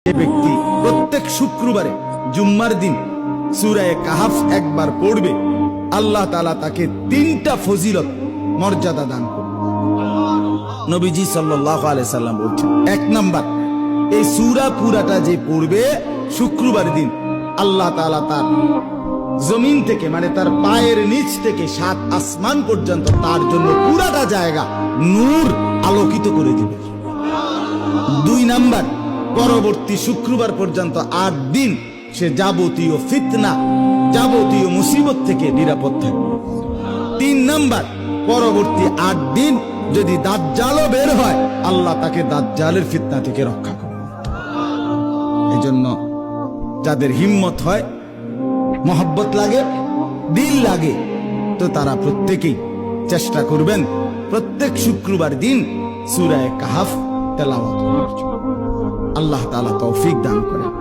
যে ব্যক্তি প্রত্যেক শুক্রবারে জুম্মার দিন সূরা কাহাফ একবার পড়বে, আল্লাহ তাআলা তাকে 3টা ফজিলত মর্যাদা দান করবে। নবীজি সাল্লাল্লাহু আলাইহি সাল্লাম বলছেন, 1 নাম্বার, এই সূরা পুরাটা যে পড়বে শুক্রবার দিন, আল্লাহ তাআলা তার জমিন থেকে মানে তার পায়ের নিচ থেকে 7 আসমান পর্যন্ত তার জন্য পুরাটা জায়গা নূর আলোকিত করে দিবে। 2 নাম্বার, পরবর্তী শুক্রবার পর্যন্ত 8 দিন সে যাবতীয় ফিতনা, যাবতীয় মুসিবত থেকে নিরাপদ থাকবে। 3 নাম্বার, পরবর্তী 8 দিন যদি দাজ্জালও বের হয়, আল্লাহ তাকে দাজ্জালের ফিতনা থেকে রক্ষা করবে। এজন্য যাদের হিম্মত হয়, মহব্বত লাগে, দিল লাগে, তো তারা প্রত্যেকেই চেষ্টা করবেন প্রত্যেক শুক্রবার দিন সূরা কাহাফ তেলাওয়াত করার জন্য। আল্লাহ তাআলা তৌফিক দান করেন।